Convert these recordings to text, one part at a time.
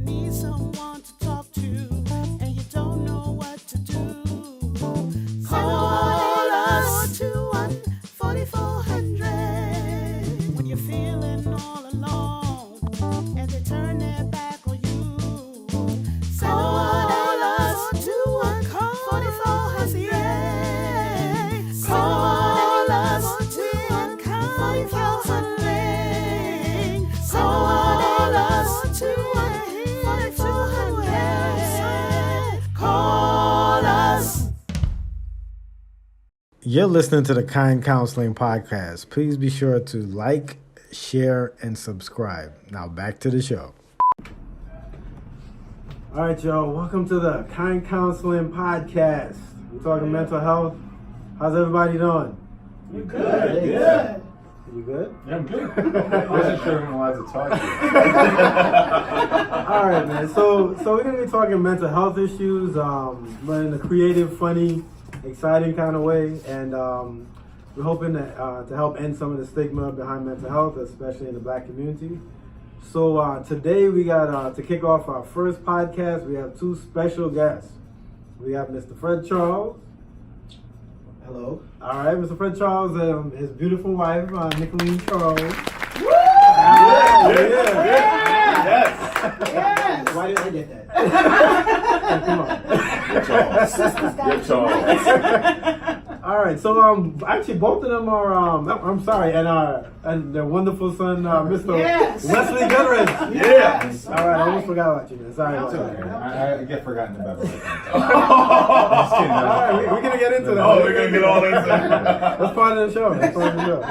need someone to talk to and you don't know what to do, call us 214-4400 when you're feeling all alone and they turn their back on you. Call us 214-4400. Call us 214-4400. Call us 214-4400. Call us. You're listening to the Kind Counseling Podcast. Please be sure to like, share, and subscribe. Now back to the show. All right, y'all. Welcome to the Kind Counseling Podcast. We're talking mental health. How's everybody doing? You good? Yeah. You good? Yeah, I'm good. I wasn't sure I'm allowed to talk to you. All right, man. So we're gonna be talking mental health issues, but in a creative, funny, exciting kind of way, and we're hoping that, to help end some of the stigma behind mental health, especially in the Black community. So today we got to kick off our first podcast. We have two special guests. We have Mr. Fred Charles. Hello. All right, Mr. Fred Charles, his beautiful wife, Nicholine Charles. Woo! Yes. Why did I get that? Come on. You're Charles. All right, so actually both of them are I'm sorry, and their wonderful son, Mr. Yes. Wesley Goodrich. Yes. All right, I almost forgot about you, man. Sorry about Okay. that. I get forgotten about it. All right, we're gonna get into that. Oh, we're gonna get all into it. That's part of the show. That's part of the show.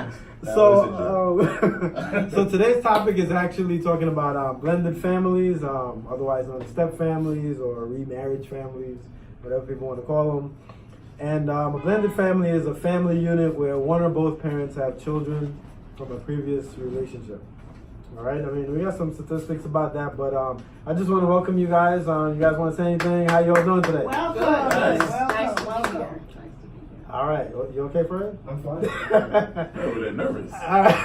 So today's topic is actually talking about blended families, otherwise known as step families or remarriage families, whatever people want to call them. And a blended family is a family unit where one or both parents have children from a previous relationship. All right, I mean, we got some statistics about that, but I just want to welcome you guys. You guys want to say anything? How you all doing today? Welcome. Nice to be here. All right, you okay, Fred? I'm fine. Over there nervous. All right.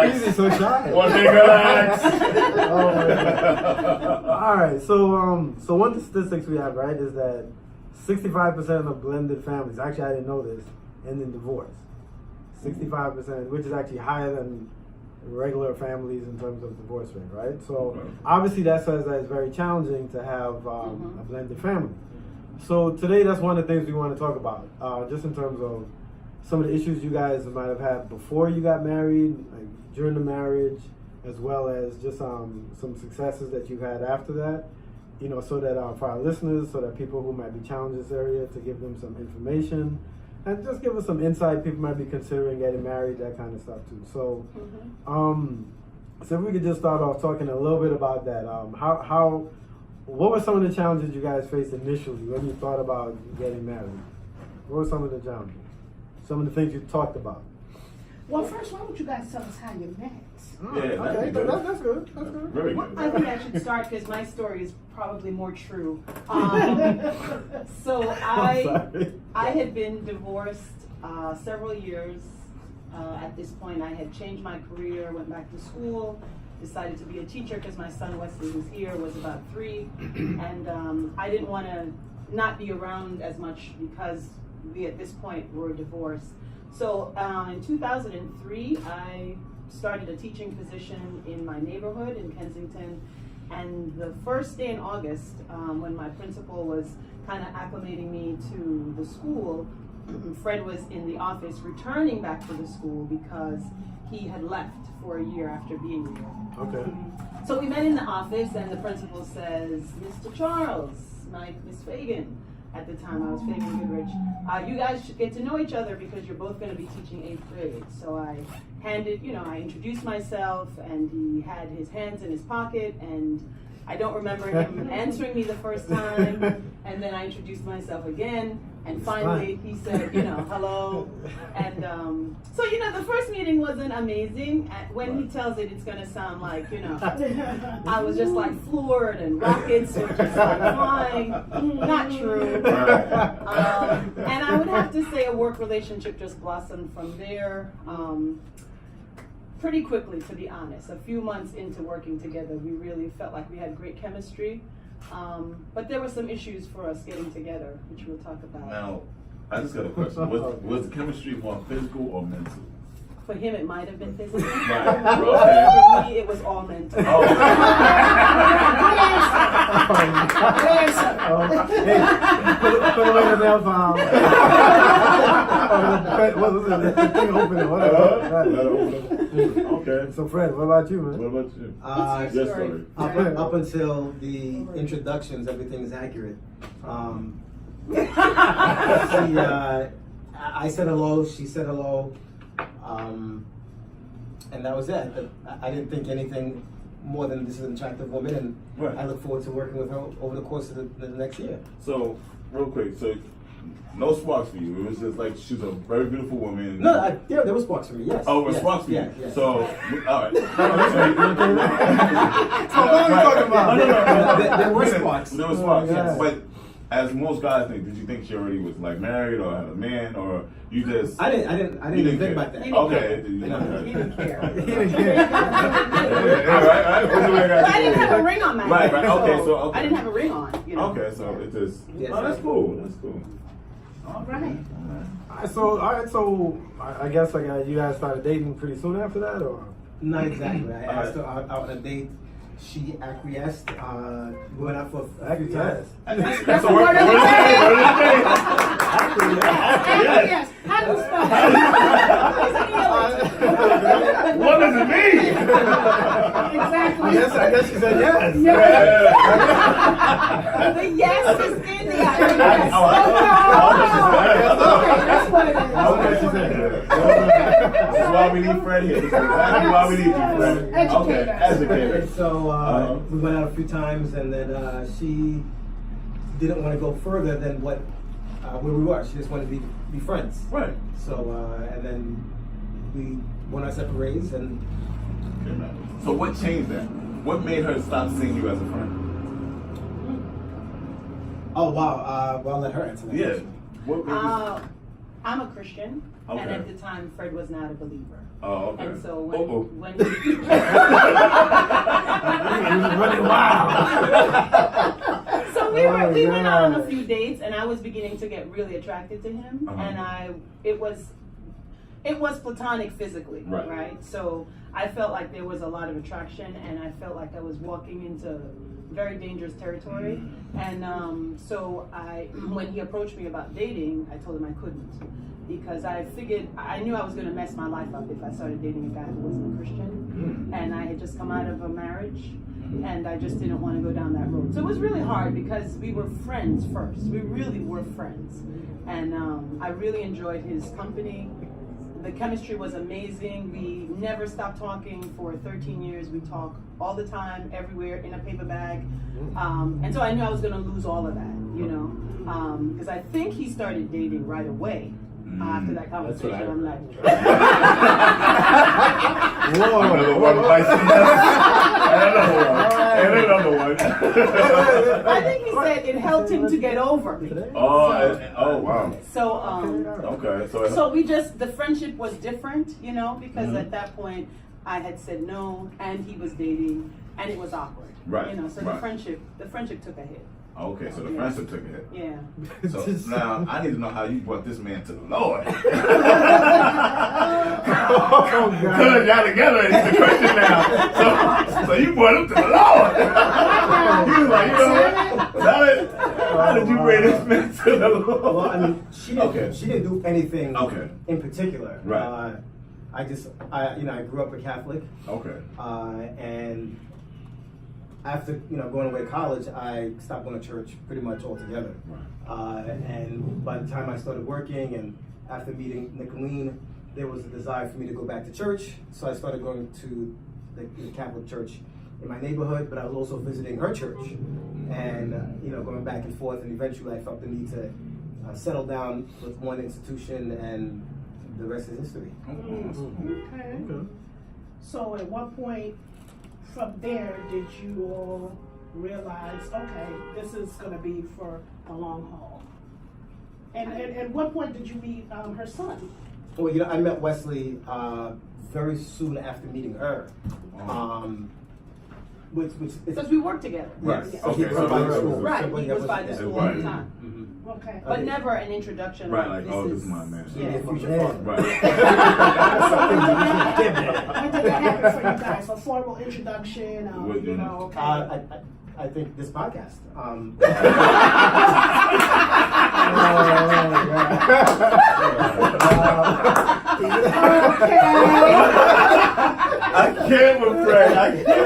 It's Easy, so shy. One thing relax. Oh, all right, so one of the statistics we have, right, is that 65% of blended families, actually I didn't know this, end in divorce. 65%, which is actually higher than regular families in terms of divorce rate, right? So obviously that says that it's very challenging to have a blended family. So today that's one of the things we want to talk about, just in terms of some of the issues you guys might have had before you got married, like during the marriage, as well as just some successes that you've had after that. You know, so that for our listeners, so that people who might be challenged in this area, to give them some information and just give us some insight. People might be considering getting married, that kind of stuff too. So, so if we could just start off talking a little bit about that. What were some of the challenges you guys faced initially when you thought about getting married? What were some of the challenges? Some of the things you talked about. Well, first, why don't you guys tell us how you met? Yeah, Okay, good. that's good. That's good. Very good. I think I should start because my story is probably more true. So Sorry. I had been divorced several years. At this point, I had changed my career, went back to school, decided to be a teacher because my son Wesley, who's here, was about 3, and I didn't want to not be around as much because we at this point were divorced. So in 2003, I started a teaching position in my neighborhood in Kensington, and the first day in August, when my principal was kind of acclimating me to the school, Fred was in the office returning back to the school because he had left for a year after being here. Okay. So we met in the office, and the principal says, "Mr. Charles, Miss Fagan," at the time I was Fagan Goodrich, "you guys should get to know each other because you're both going to be teaching 8th grade." So I I introduced myself, and he had his hands in his pocket, and I don't remember him answering me the first time, and then I introduced myself again, and finally he said, hello, and so the first meeting wasn't amazing. When he tells it, it's gonna sound like, I was just like floored and rockets were just like flying. Not true. And I would have to say a work relationship just blossomed from there. pretty quickly, to be honest. A few months into working together, we really felt like we had great chemistry. But there were some issues for us getting together, which we'll talk about. Now, I just got a question. Was the chemistry more physical or mental? For him, it might have been physical. Right. For me, it was all mental. Oh. Hey, put away the nail file. What was it? The thing opening. Okay. So Fred, what about you, man? What about you? What's Your your story? story. Up until the introductions, everything is accurate. I said hello, she said hello, and that was it. I didn't think anything more than this is an attractive woman, and Right. I look forward to working with her over the course of the next year. So, real quick, so no sparks for you. It was just like she's a very beautiful woman. No, there were sparks for me, yes. Oh, it was yes, sparks for you. yeah, yeah. So, all right. So what are we talking about? No. There were sparks. There were sparks, Oh, yeah. but as most guys think, did you think she already was like married or had a man, or you just? I didn't You even think care. about that. Okay. He didn't care. He didn't care. Right. But I didn't have a ring on my Right, hand. okay, so, okay. I didn't have a ring on, you know. Okay, so it just. Yes. Oh, that's cool. That's cool. All Right. So I guess you guys started dating pretty soon after that, or? Not exactly. I All asked her out on a date. She acquiesced. We went out for Acquiesced. That's a word. Yes. How do you spell it? What does it mean? Exactly. I guess she said yes. The yes is in the yes. That's what it is. Okay, she said This is why we need Fred here. This is exactly why we need you, Fred. Okay, educator. So we went out a few times, and then she didn't want to go further than where we were. She just wanted to be friends. Right. So and then we went our separate ways, and So what changed that? What made her stop seeing you as a friend? oh wow, well, I'll let her answer that. Yeah. question. What made you? I'm a Christian, and Okay. at the time, Fred was not a believer. Oh, okay. And so Uh-oh. when running wild. So we went out on a few dates, and I was beginning to get really attracted to him, Uh-huh. and it was platonic physically, Right. right? So I felt like there was a lot of attraction, and I felt like I was walking into very dangerous territory. And so when he approached me about dating, I told him I couldn't, because I knew I was going to mess my life up if I started dating a guy who wasn't a Christian, and I had just come out of a marriage, and I just didn't want to go down that road. So it was really hard because we were friends first. We really were friends, and I really enjoyed his company. The chemistry was amazing. We never stopped talking for 13 years. We talk all the time, everywhere, in a paper bag. And so I knew I was going to lose all of that, you know, because I think he started dating right away. After that conversation, I'm like, Another one bites the dust. And another one. I think he said it helped him to get over me. Oh, wow. So, Okay, so the friendship was different, you know, because at that point I had said no, and he was dating, and it was awkward. Right, You know, so right. the friendship took a hit. Okay, so the Yeah. friendship took a hit. Yeah. So now I need to know how you brought this man to the Lord. Oh, God. Because y'all together is the question now. So you brought him to the Lord. You was like, you know what? How did you bring this man to the Lord? Well, I mean, she didn't do anything Okay. in particular. Right. I grew up a Catholic, Okay. and after going away to college, I stopped going to church pretty much altogether. And by the time I started working, and after meeting Nicholine, there was a desire for me to go back to church. So I started going to the Catholic church in my neighborhood, but I was also visiting her church, and going back and forth. And eventually, I felt the need to settle down with one institution, and the rest is history. Okay. So at what point from there did you all realize, okay, this is going to be for a long haul? And at what point did you meet her son? Well, I met Wesley very soon after meeting her. Which Because we worked together. Right. Yes. Okay. So by the So- school. Right, So he was by the yeah. school all the Right. time. Okay. But Okay. never an introduction. Right, like, like, oh, this is my man. Yeah, Yeah. future Man. father. Right. When did that happen for you guys? A formal introduction, Wouldn't- you know, okay. I think this podcast. I can't with Fred. I can't.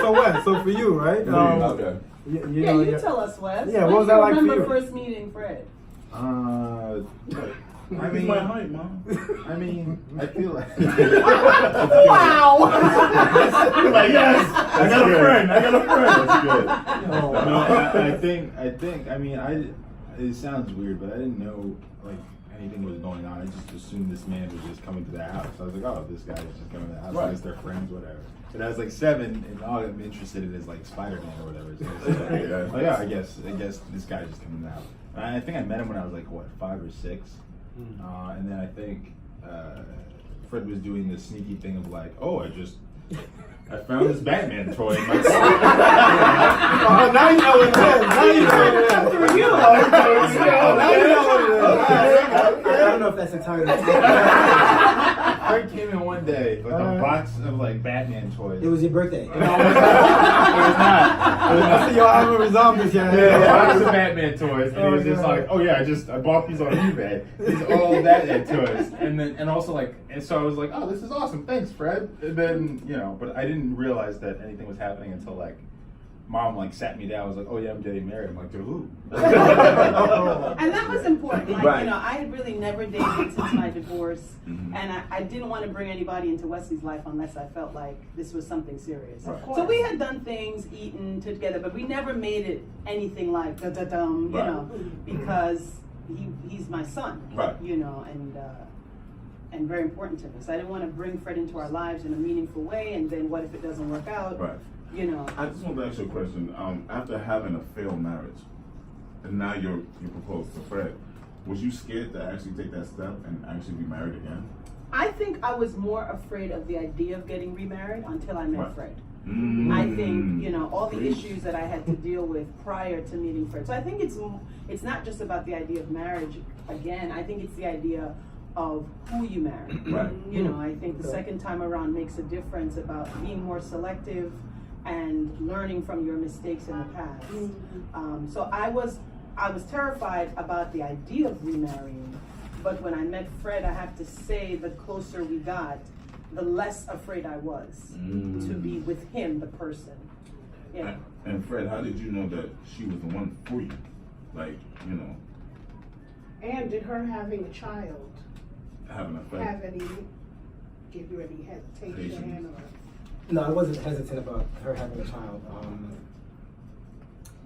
So when? So for you, right? Okay. You Yeah, know, you tell us, Wes. Yeah, When what was do that you like for remember you? first meeting Fred? I He's mean, my height, Mom. I feel like Wow! Like, yes, I got a friend. I got a friend. that's good. Oh. No, I think. I mean, it sounds weird, but I didn't know like anything was going on. I just assumed this man was just coming to the house. I was like, oh, this guy's just coming to the house. I guess they're friends, whatever. But I was like 7, and all I'm interested in is like Spider-Man or whatever. So I was like, oh yeah, I guess this guy's just coming to the house. And I think I met him when I was like 5 or 6. And then I think Fred was doing this sneaky thing of like, oh, I found this Batman toy in my car. Oh, now you know what it is. Now you know what it is. For you. Now you know what it is. I don't know if that's entirely true. Fred came in one day with a box of like Batman toys. It was your birthday. It was not. I see y'all haven't resolved this yet. Yeah, box of Batman toys, and he was just like, "Oh yeah, I bought these on eBay. These are all Batman toys." And also like, and so I was like, "Oh, this is awesome, thanks, Fred." And then but I didn't realize that anything was happening until like Mom like sat me down. I was like, "Oh yeah, I'm getting married." I'm like, "To who?" And that was important. Like, Right. I had really never dated since my divorce. And I didn't want to bring anybody into Wesley's life unless I felt like this was something serious. Right. So we had done things, eaten together, but we never made it anything like da-da-dum, Right. because he's my son, Right. and very important to me. So I didn't want to bring Fred into our lives in a meaningful way, and then what if it doesn't work out? Right. I just want to ask you a question. After having a failed marriage, and now you propose to Fred, was you scared to actually take that step and actually be married again? I think I was more afraid of the idea of getting remarried until I met Right. Fred. Mm. I think, all the Preach. issues that I had to deal with prior to meeting Fred. So I think it's not just about the idea of marriage again. I think it's the idea of who you marry. Right. I think the second time around makes a difference about being more selective and learning from your mistakes in the past. So I was terrified about the idea of remarrying, but when I met Fred, I have to say the closer we got, the less afraid I was to be with him, the person. Yeah. And Fred, how did you know that she was the one for you? Like, And did her having a child having a faith. have give you any hesitation or? No, I wasn't hesitant about her having a child.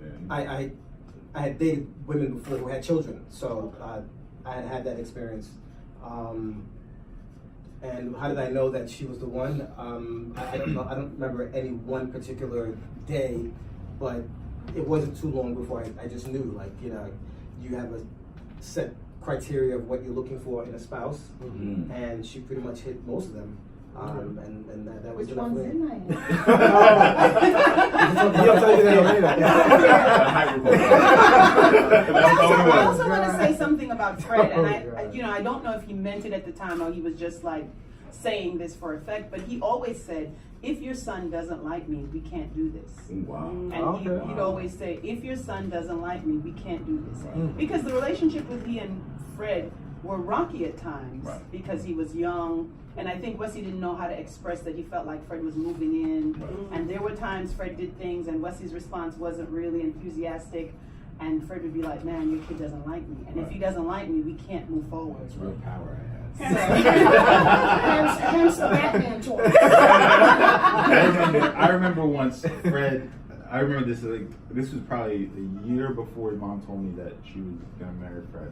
Yeah. I had dated women before who had children, so I had that experience. And how did I know that she was the one? I don't know. I don't remember any one particular day, but it wasn't too long before I just knew. Like, you have a set criteria of what you're looking for in a spouse, and she pretty much hit most of them. And that was Which enough ones for me. didn't I hit? He'll tell you that later. I also want to say something about Fred, and I don't know if he meant it at the time or he was just like saying this for effect, but he always said, if your son doesn't like me, we can't do this. Wow. And he'd always say, if your son doesn't like me, we can't do this. Because the relationship with he and Fred were rocky at times because he was young. And I think Wesley didn't know how to express that he felt like Fred was moving in. And there were times Fred did things and Wesley's response wasn't really enthusiastic. And Fred would be like, man, your kid doesn't like me. And if he doesn't like me, we can't move forward. That's real power I had. Hence the Batman toy. I remember once Fred. I remember this this was probably a year before Mom told me that she was gonna marry Fred.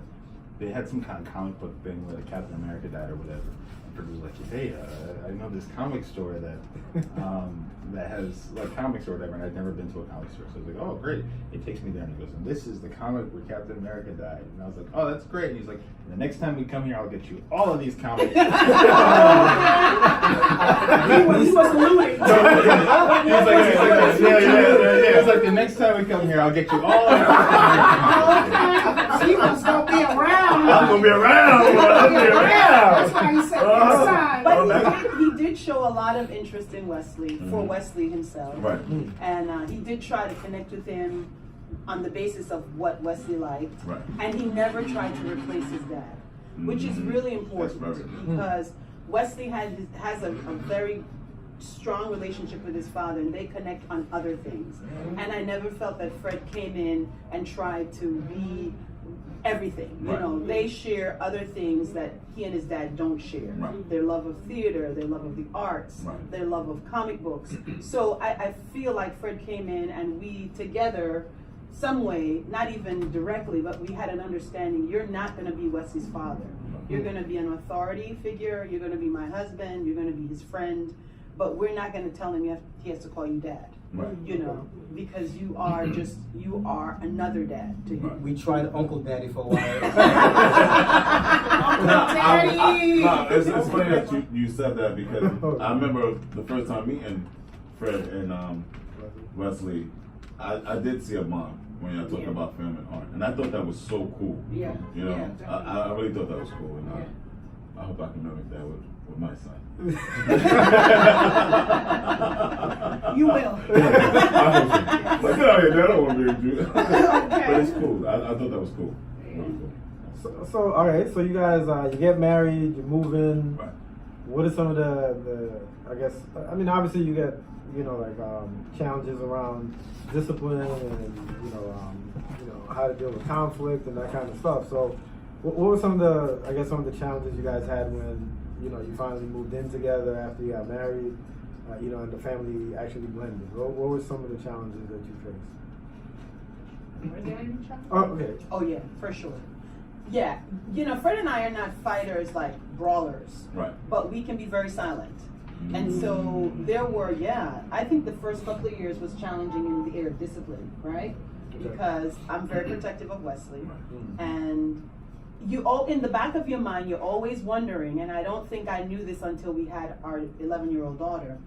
They had some kind of comic book thing where Captain America died or whatever, Fred was like, hey, I know this comic store that that has like comics or whatever, and I'd never been to a comic store. So I was like, oh, great. He takes me there and he goes, and this is the comic where Captain America died. And I was like, oh, that's great. And he's like, the next time we come here, I'll get you all of these comics. He was alluding. Yeah. It's like the next time we come here, I'll get you all of these comics. He was gonna be around. I'm gonna be around. That's why he said inside. But he did show a lot of interest in Wesley, for Wesley himself. Right. And he did try to connect with him on the basis of what Wesley liked. Right. And he never tried to replace his dad, which is really important That's very good. because Wesley has a very strong relationship with his father, and they connect on other things. And I never felt that Fred came in and tried to be everything. You Right. know, they share other things that he and his dad don't share. Right. Their love of theater, their love of the arts, Right. their love of comic books. So I feel like Fred came in and we together, some way, not even directly, but we had an understanding, you're not going to be Wesley's father. You're going to be an authority figure, you're going to be my husband, you're going to be his friend, but we're not going to tell him he has to call you dad. Right. You know, because you are another dad to him. We tried Uncle Daddy for a while. Daddy. It's funny that you said that because I remember the first time meeting Fred and Wesley, I did see a mom when you're talking about film and art, and I thought that was so cool. Yeah. You know, Yeah, I really thought that was cool, and I hope I can mimic that with my son. You will. I hope so. I don't want to be a Jew. But it's cool. I thought that was cool. Really cool. So all right, so you guys, you get married, you move in. Right. What are some of the I guess, I mean, obviously you get, like challenges around discipline and, how to deal with conflict and that kind of stuff. So what were some of the challenges you guys had when, you finally moved in together after you got married, and the family actually blended? What were some of the challenges that you faced? Were there any challenges? Oh, okay. Oh yeah, for sure. Yeah, Fred and I are not fighters like brawlers, Right. but we can be very silent. And so there were, I think the first couple of years was challenging in the area of discipline, right? Because I'm very protective of Wesley, and in the back of your mind, you're always wondering, and I don't think I knew this until we had our 11-year-old daughter.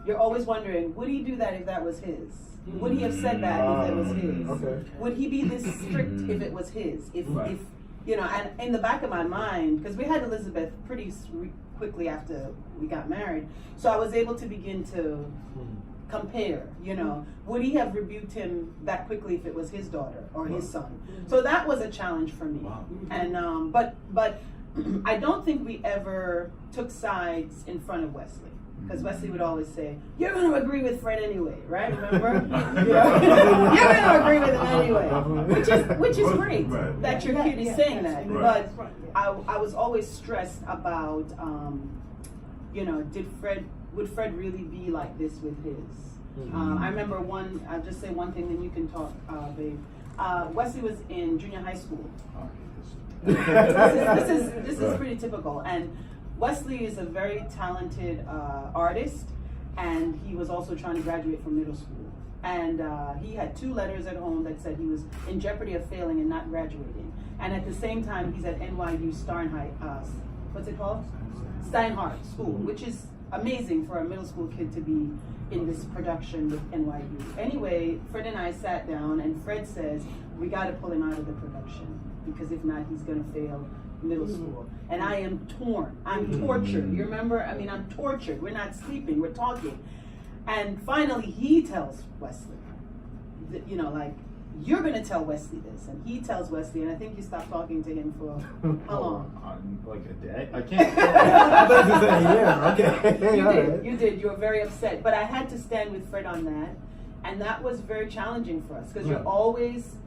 You're always wondering, would he do that if that was his? Would he have said that if it was his? Okay. Would he be this strict if it was his? If and in the back of my mind, because we had Elizabeth pretty quickly after we got married, so I was able to begin to compare, would he have rebuked him that quickly if it was his daughter or his son? So that was a challenge for me. Wow. And but I don't think we ever took sides in front of Wesley, because Wesley would always say, "You're going to agree with Fred anyway, right? Remember? You're going to agree with him anyway," which is great Right. that your kid is saying that. Right. But I was always stressed about, would Fred really be like this with his? I remember I'll just say one thing, then you can talk, babe. Wesley was in junior high school. This is pretty typical. And Wesley is a very talented artist, and he was also trying to graduate from middle school. And he had 2 letters at home that said he was in jeopardy of failing and not graduating. And at the same time, he's at NYU Steinhardt School, which is amazing for a middle school kid to be in this production with NYU. Anyway, Fred and I sat down, and Fred says, we got to pull him out of the production, because if not, he's going to fail middle school. And I am torn. I'm tortured. You remember? I mean, I'm tortured. We're not sleeping. We're talking. And finally, he tells Wesley, you're going to tell Wesley this. And he tells Wesley, and I think you stopped talking to him for how long? Like a day? I can't. Okay. You did. You were very upset. But I had to stand with Fred on that. And that was very challenging for us, because you're always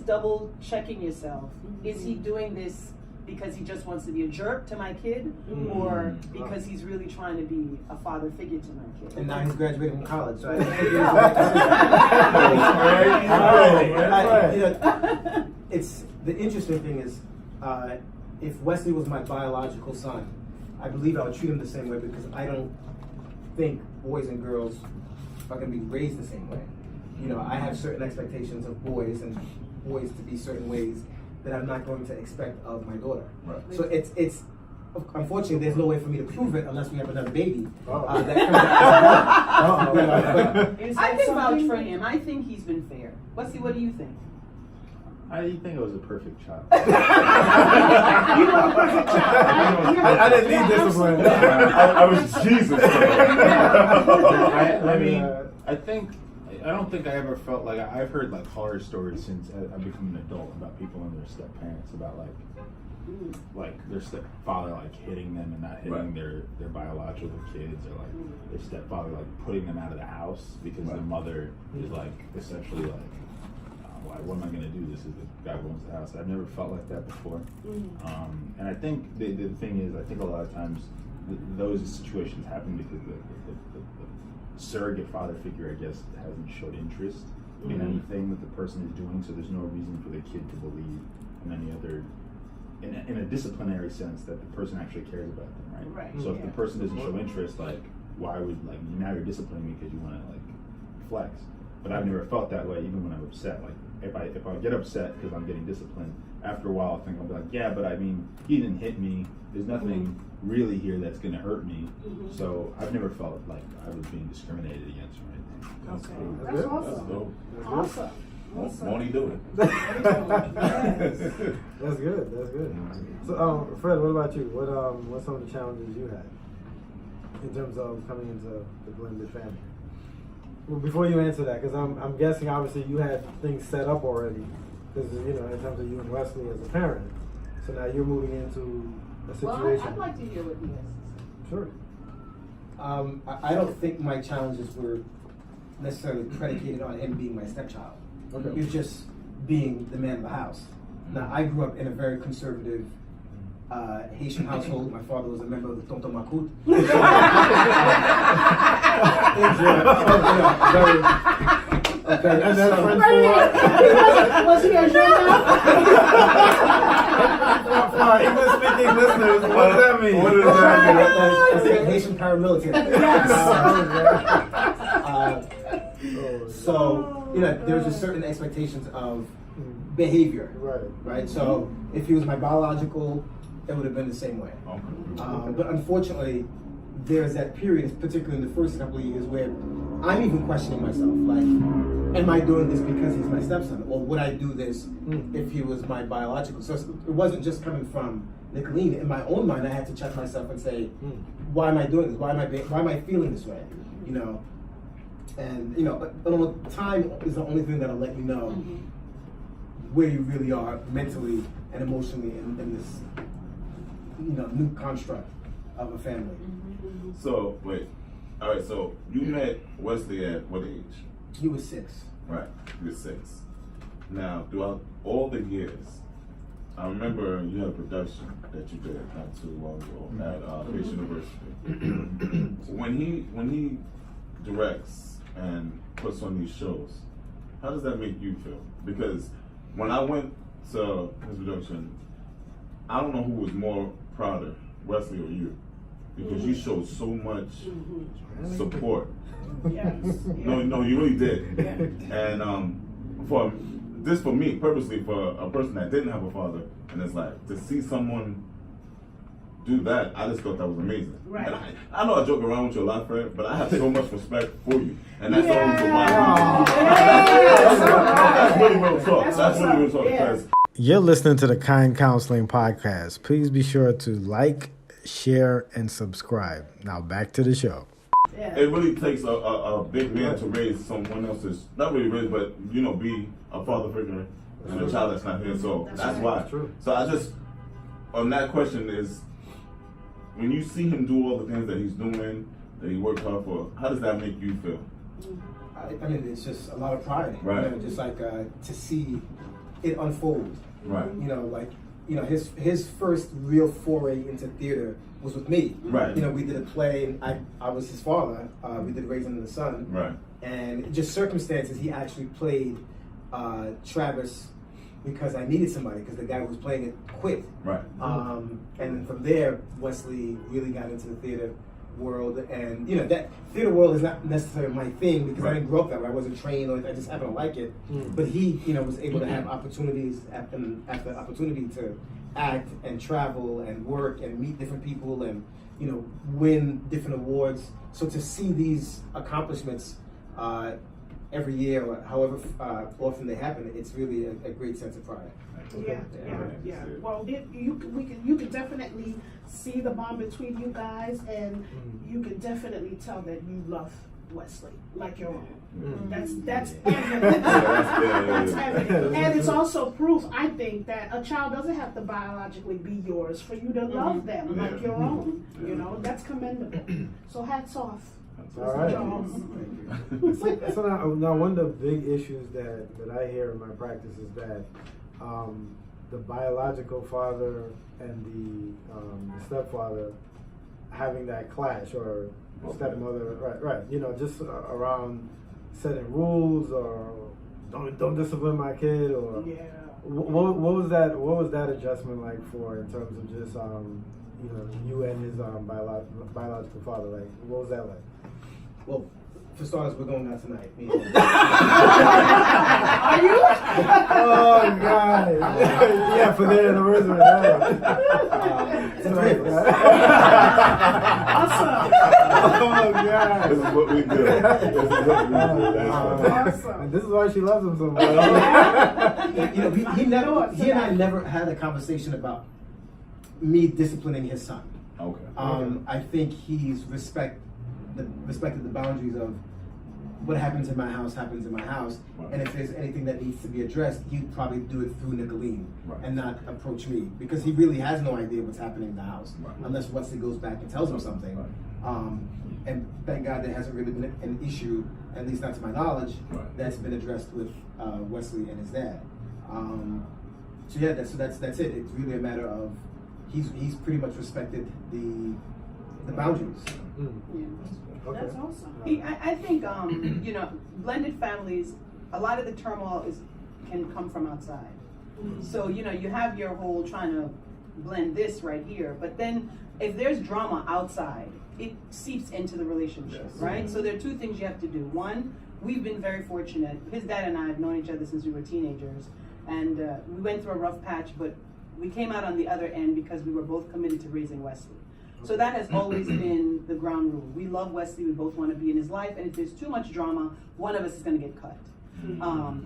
double checking yourself. Is he doing this because he just wants to be a jerk to my kid, or because he's really trying to be a father figure to my kid? And now he's graduating from college, so it's the interesting thing is, if Wesley was my biological son, I believe I would treat him the same way because I don't think boys and girls are going to be raised the same way. You know, I have certain expectations of boys and boys to be certain ways that I'm not going to expect of my daughter. Right. So it's unfortunately there's no way for me to prove it unless we have another baby. Uh-oh. That comes out. Is I that can vouch something- for him. I think he's been fair. Wesley, what do you think? I think it was a perfect child. You are a perfect child. I didn't need discipline. I was Jesus. I mean, I don't think I ever felt like I've heard like horror stories since I've become an adult about people and their step parents, about like their stepfather like hitting them and not hitting Right. their biological kids, or like their stepfather like putting them out of the house because the mother is like essentially like, what am I gonna do? This is the guy who owns the house. I've never felt like that before. And I think the thing is, I think a lot of times those situations happen because the surrogate father figure, I guess, hasn't showed interest in anything that the person is doing, so there's no reason for the kid to believe in any other, in a disciplinary sense, that the person actually cares about them, right? Right. So if the person doesn't show interest, like, why would, like, now you're disciplining me because you want to, like, flex. But I've never felt that way, even when I'm upset. Like, if I get upset because I'm getting disciplined, after a while I'll think, I'll be like, yeah, but I mean, he didn't hit me. There's nothing really here that's going to hurt me. So I've never felt like I was being discriminated against or anything. That's Okay. cool. That's That's awesome. dope. Awesome. Won't he do it? Yes. That's good. That's good. So, Fred, what about you? What some of the challenges you had in terms of coming into the blended family? Well, before you answer that, because I'm guessing obviously you had things set up already, because in terms of you and Wesley as a parent. So now you're moving into a situation. Well, I'd like to hear what he has to say. Sure. I don't think my challenges were necessarily predicated on him being my stepchild. Okay. He was just being the man of the house. Now, I grew up in a very conservative Haitian household. My father was a member of the Tonton Macoute. Okay, and then friend Was he a gentleman? for our English-speaking listeners, what does that mean? What does that mean? That's Haitian paramilitary. So, there's just certain expectations of behavior. Right? So, if he was my biological, it would have been the same way. But unfortunately, there's that period, particularly in the first couple of years, where I'm even questioning myself. Like, am I doing this because he's my stepson? Or would I do this if he was my biological? So it wasn't just coming from Nicholine. In my own mind, I had to check myself and say, why am I doing this? Why am I feeling this way? And time is the only thing that'll let you know where you really are mentally and emotionally in this new construct of a family. So, wait. All right, so you met Wesley at what age? He was 6. Right, you were 6. Now, throughout all the years, I remember you had a production that you did not too long ago at Fred University. When he directs and puts on these shows, how does that make you feel? Because when I went to his production, I don't know who was more prouder, Wesley or you, because you showed so much support. Yes. No, you really did. And for me, purposely, for a person that didn't have a father, and it's like, to see someone do that, I just thought that was amazing. Right. And I know I joke around with you a lot, Fred, but I have so much respect for you. And that's the only reason why that's really real talk. That's really real talk. Because You're listening to the Kind Counseling Podcast. Please be sure to like, share, and subscribe. Now back to the show. it really takes a big man to raise someone else's, not really raise, but be a father figure and a child that's not here. So that's why. True. So I just, on that question is, when you see him do all the things that he's doing, that he worked hard for, how does that make you feel? I mean, it's just a lot of pride. Right. Just like to see it unfold. Right. His first real foray into theater was with me. Right. We did a play, and I was his father. We did Raising the Sun. Right. And just circumstances, he actually played Travis because I needed somebody, because the guy who was playing it quit. Right. And then from there, Wesley really got into the theater world, and you know that theater world is not necessarily my thing because I didn't grow up that way. I wasn't trained, or I just happened to like it. But he, you know, was able to have opportunities after opportunity to act and travel and work and meet different people and, you know, win different awards. So to see these accomplishments every year or however often they happen, it's really a great sense of pride. Yeah. Well, you can definitely see the bond between you guys, and you can definitely tell that you love Wesley like your own. That's evident. That's evident. And it's also proof, I think, that a child doesn't have to biologically be yours for you to love them like your own. You know, that's commendable. So hats off. All right. Charles. So now one of the big issues that I hear in my practice is that the biological father and the stepfather having that clash, or stepmother, right, you know, just around setting rules, or don't discipline my kid, or what was that adjustment like for, in terms of just you know, you and his biological father, like what was that like? Well, for starters, we're going out tonight. Are you? Oh God! Yeah, for their anniversary. Tonight. Awesome. Oh God! This is what we do. Awesome. And this is why she loves him so much. You know, he and I never had a conversation about me disciplining his son. Okay. I think he's respected the boundaries of what happens in my house happens in my house, and if there's anything that needs to be addressed, he'd probably do it through Nicholine and not approach me, because he really has no idea what's happening in the house unless Wesley goes back and tells him something. And thank God there hasn't really been an issue, at least not to my knowledge, that's been addressed with Wesley and his dad. So yeah, that's it. It's really a matter of he's pretty much respected the boundaries. Okay. That's awesome. I think, you know, blended families, a lot of the turmoil can come from outside. So, you know, you have your whole trying to blend this right here, but then if there's drama outside, it seeps into the relationship, right? So there are two things you have to do. One, we've been very fortunate. His dad and I have known each other since we were teenagers, and we went through a rough patch, but we came out on the other end because we were both committed to raising Wesley. So that has always been the ground rule. We love Wesley, we both want to be in his life, and if there's too much drama, one of us is going to get cut.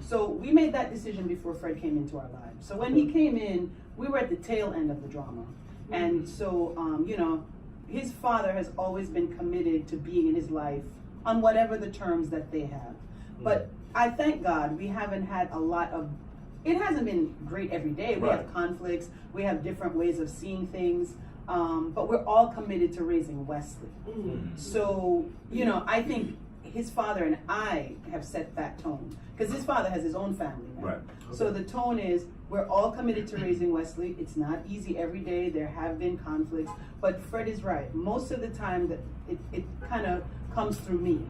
So we made that decision before Fred came into our lives. So when he came in, we were at the tail end of the drama. And so, you know, his father has always been committed to being in his life on whatever the terms that they have. But I thank God we haven't had a lot of, it hasn't been great every day. We have conflicts, we have different ways of seeing things. But we're all committed to raising Wesley. So, you know, I think his father and I have set that tone, because his father has his own family now. So the tone is, we're all committed to raising Wesley. It's not easy every day. There have been conflicts, but Fred is right. Most of the time that it kind of comes through me,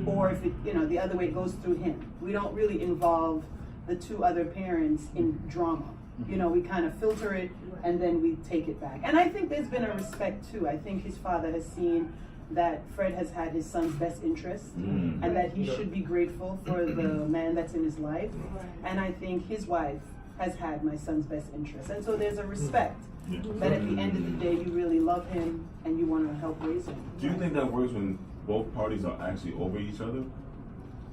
or if it, you know, the other way, it goes through him. We don't really involve the two other parents in drama. You know, we kind of filter it and then we take it back. And I think there's been a respect too. I think his father has seen that Fred has had his son's best interest, and that he should be grateful for the man that's in his life. And I think his wife has had my son's best interest. And so there's a respect that at the end of the day, you really love him and you want to help raise him. Do you think that works when both parties are actually over each other?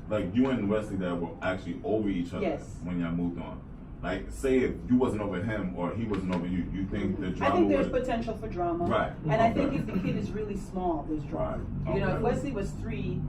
Like you and Wesley that were actually over each other when y'all moved on? Like, say if you wasn't over him or he wasn't over you, you think the drama I think there's potential for drama. And I think if the kid is really small, there's drama. You know, if Wesley was 3,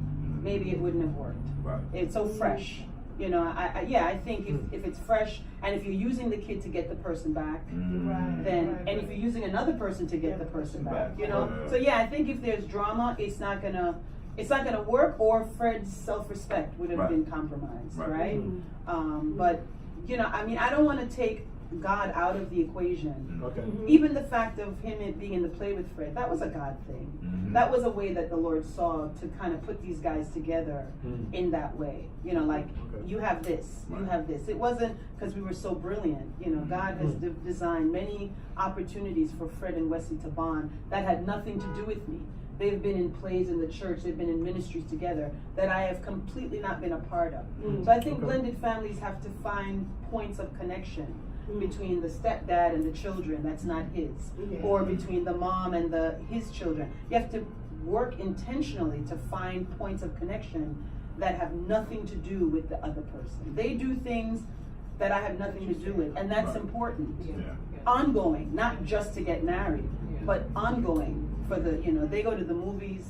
maybe it wouldn't have worked. It's so fresh. You know, I think if it's fresh, and if you're using the kid to get the person back, then, and if you're using another person to get the person back, you know. So yeah, I think if there's drama, it's not gonna work, or Fred's self-respect would have been compromised, right? But you know, I mean, I don't want to take God out of the equation. Okay. Even the fact of him being in the play with Fred, that was a God thing. That was a way that the Lord saw to kind of put these guys together in that way. You know, like, you have this, you have this. It wasn't because we were so brilliant. You know, God has designed many opportunities for Fred and Wesley to bond that had nothing to do with me. They've been in plays in the church, they've been in ministries together that I have completely not been a part of. So I think blended families have to find points of connection between the stepdad and the children that's not his, or between the mom and his children. You have to work intentionally to find points of connection that have nothing to do with the other person. They do things that I have nothing to do with, and that's important. Ongoing, not just to get married, but ongoing for the, you know, they go to the movies,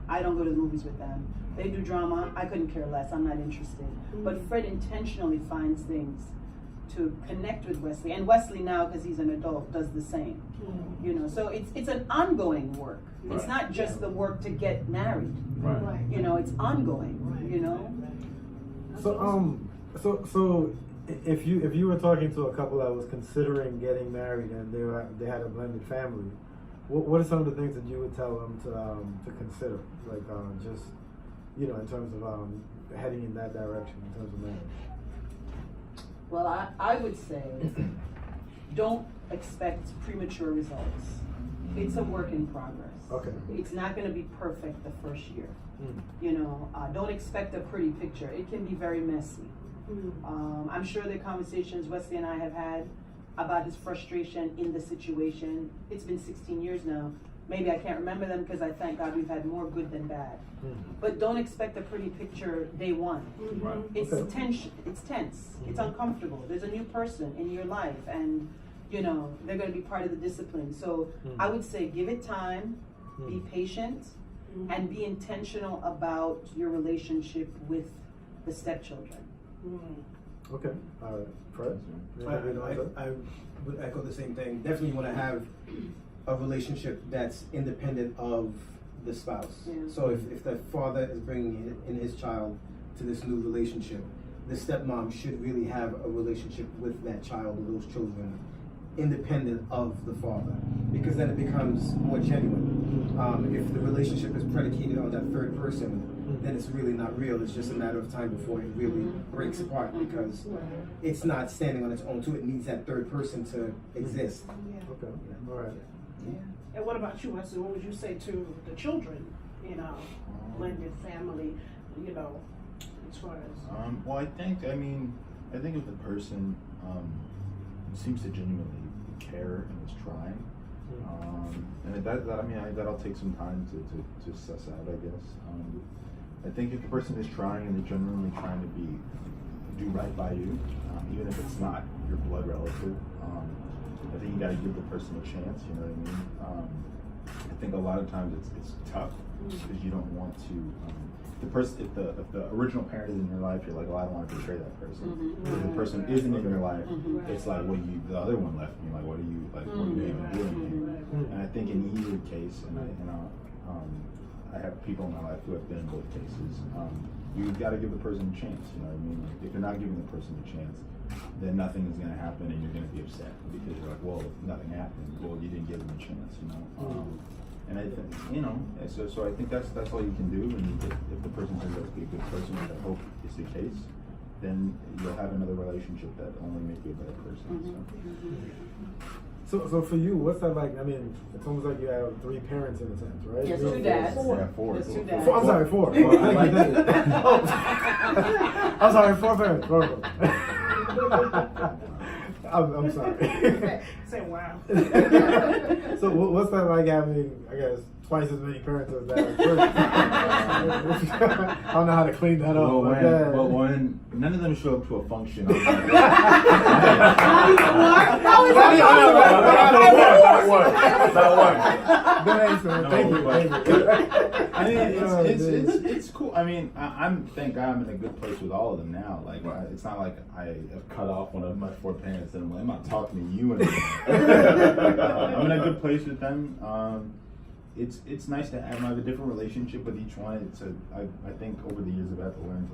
I don't go to the movies with them. They do drama, I couldn't care less, I'm not interested. But Fred intentionally finds things to connect with Wesley, and Wesley now, because he's an adult, does the same. You know, so it's an ongoing work. It's not just the work to get married. You know, it's ongoing. You know. So if you were talking to a couple that was considering getting married and they had a blended family, what are some of the things that you would tell them to consider, like just, you know, in terms of heading in that direction in terms of marriage? Well, I would say, don't expect premature results. It's a work in progress. Okay. It's not going to be perfect the first year. You know, don't expect a pretty picture. It can be very messy. I'm sure the conversations Wesley and I have had about his frustration in the situation. It's been 16 years now. Maybe I can't remember them because I thank God we've had more good than bad. But don't expect a pretty picture day one. It's tension. It's tense. It's uncomfortable. There's a new person in your life, and you know they're going to be part of the discipline. So I would say give it time, be patient, and be intentional about your relationship with the stepchildren. Okay. All right. Fred? I would echo the same thing. Definitely want to have a relationship that's independent of the spouse. So if the father is bringing in his child to this new relationship, the stepmom should really have a relationship with that child or those children independent of the father, because then it becomes more genuine. If the relationship is predicated on that third person, then it's really not real. It's just a matter of time before it really breaks apart, because it's not standing on its own too. It needs that third person to exist. Okay. All right. And what about you, Wesley? What would you say to the children, you know, blended family, you know, as far as? Well, I think if the person seems to genuinely care and is trying, and that'll take some time to suss out, I guess. I think if the person is trying and they're genuinely trying to do right by you, even if it's not your blood relative, I think you got to give the person a chance. You know what I mean? I think a lot of times it's tough because you don't want to. If the original parent is in your life, you're like, oh, I don't want to betray that person. If the person isn't in your life, it's like, well, the other one left me. Like, what are you even doing here? And I think in either case, and I have people in my life who have been in both cases. You've got to give the person a chance. You know what I mean? Like, if you're not giving the person a chance, then nothing is going to happen, and you're going to be upset because you're like, well, nothing happened. Well, you didn't give them a chance. You know. And I think, you know, so I think that's all you can do. And if the person turns out to be a good person, which I hope is the case, then you'll have another relationship that only makes you a better person. So for you, what's that like? I mean, it's almost like you have three parents in a sense, right? Yes, two dads. Four. There's two dads. Four, I'm sorry, four. I'm sorry, four parents. I'm sorry. Say wow. So what's that like having, I guess, twice as many parents as that? I don't know how to clean that up. Well, when none of them show up to a function, I'm like, Thank you. I mean, it's cool. I mean, thank God I'm in a good place with all of them now. Like, it's not like I have cut off one of my four parents and I'm like, I'm not talking to you anymore. I'm in a good place with them. It's nice to have a different relationship with each one. I think over the years I've had to learn to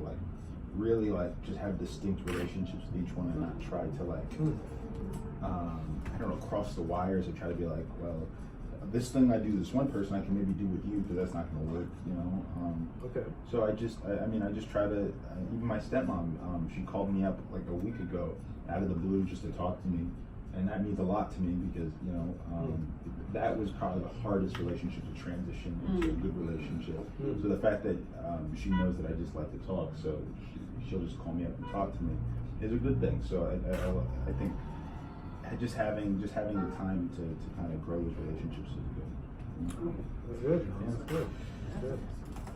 really just have distinct relationships with each one and not try to I don't know, cross the wires or try to be like, well, this thing I do this one person I can maybe do with you because that's not going to work, you know. Okay. So I just try to. Even my stepmom, she called me up like a week ago out of the blue just to talk to me, and that means a lot to me because you know that was probably the hardest relationship to transition into a good relationship. So the fact that she knows that I just like to talk, so she'll just call me up and talk to me is a good thing. So I think. Just having the time to kind of grow those relationships is good. That's good. That's good.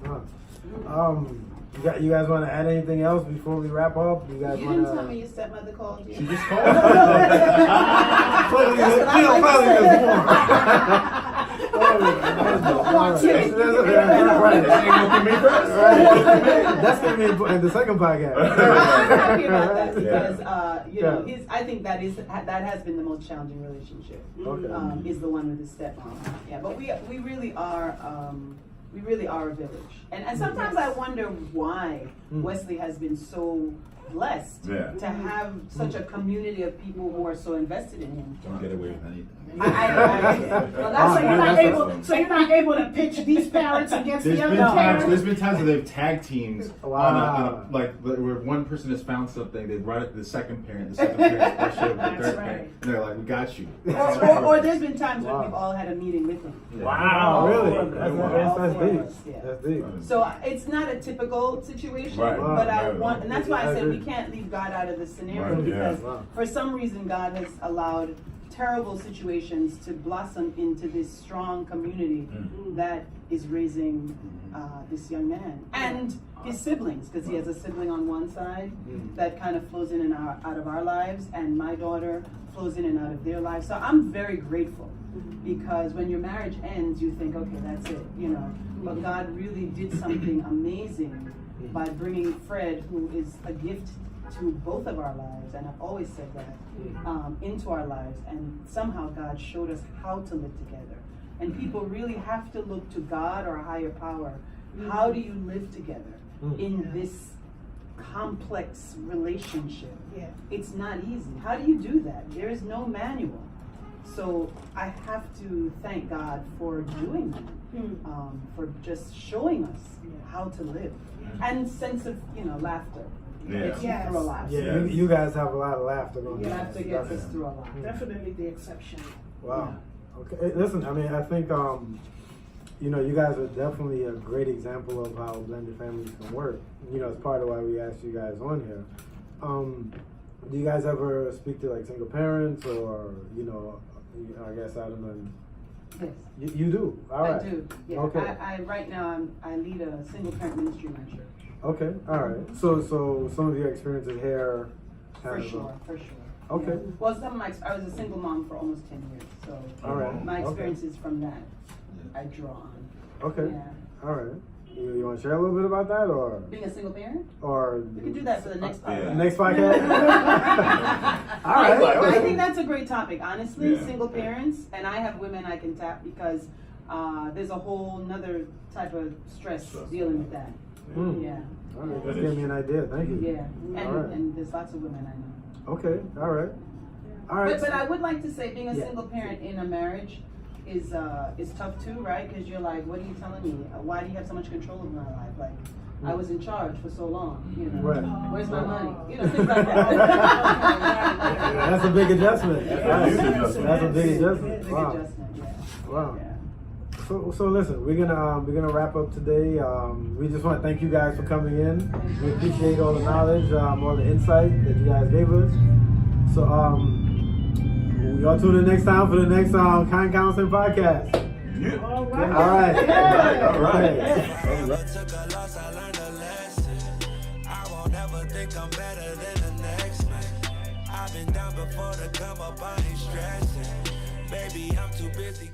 That's good. You guys want to add anything else before we wrap up? You guys You want didn't tell me your stepmother called you. She just called. That's gonna be in the second podcast. I'm happy about that because you know I think that has been the most challenging relationship. Okay. Is the one with his stepmom. Yeah, but we really are a village, and sometimes I wonder why Wesley has been so blessed to have such a community of people who are so invested in him. Don't get away with anything. Well, that's So you're not able to pitch these parents against the other parents. There's been times where they've tag teams Wow. on a like where one person has found something, they run it to the second parent brush it over the third parent, and they're like, "We got you." or there's been times when we've all had a meeting with him. Wow, really? All That's four of deep. us, yeah. That's deep. So it's not a typical situation, Right. but I Right. want, and that's why I I said agree. we can't leave God out of the scenario Right, yeah. because Wow. for some reason God has allowed terrible situations to blossom into this strong community that is raising this young man and his siblings, because he has a sibling on one side that kind of flows in and out of our lives, and my daughter flows in and out of their lives. So I'm very grateful because when your marriage ends, you think, okay, that's it, you know. But God really did something amazing by bringing Fred, who is a gift to both of our lives, and I've always said that, into our lives, and somehow God showed us how to live together. And people really have to look to God or a higher power. How do you live together in this complex relationship? Yeah. It's not easy. How do you do that? There is no manual. So I have to thank God for doing that, for just showing us how to live, and sense of laughter. Yeah. Yes. Through a lot. Yeah, you guys have a lot of laughter going on. Laughter gets us through a lot. Definitely the exception. Wow. Okay. Hey, listen, I mean, I think you guys are definitely a great example of how blended families can work. It's part of why we asked you guys on here. Do you guys ever speak to like single parents or I guess I don't know. Yes. You do. All right. I do. Yeah. Okay. I right now I lead a single parent ministry in my church. Okay. All right. So some of your experiences here. For sure. Okay. Yeah. Well, I was a single mom for almost 10 years, so All right. my Okay. experiences from that I draw on. Okay. Yeah. All right. You want to share a little bit about that, or Being a single parent? or We can do that for the next podcast. next podcast? All right. I think that's a great topic, honestly. Yeah. Single parents, and I have women I can tap because there's a whole nother type of stress dealing with that. Yeah. All right. Just give me an idea. Thank you. Yeah. And, All right. and there's lots of women I know. Okay. All right. All right. But I would like to say being a Yeah. single parent in a marriage is tough too, right? Because you're like, what are you telling me? Why do you have so much control of my life? Like, I was in charge for so long, Right. Where's my money? Things like that. That's a big adjustment. Yeah, That's a big adjustment. Big Wow. adjustment, yeah. Wow. Yeah. So listen, we're gonna wrap up today. We just want to thank you guys for coming in. We appreciate all the knowledge, all the insight that you guys gave us. So y'all tune in next time for the next Kind Counseling podcast. Yeah. All right. All right. All right. Took a loss, I learned a lesson. I won't ever think I'm better than the next man. I've been down before to come up, I ain't stressing. Baby, I'm too busy.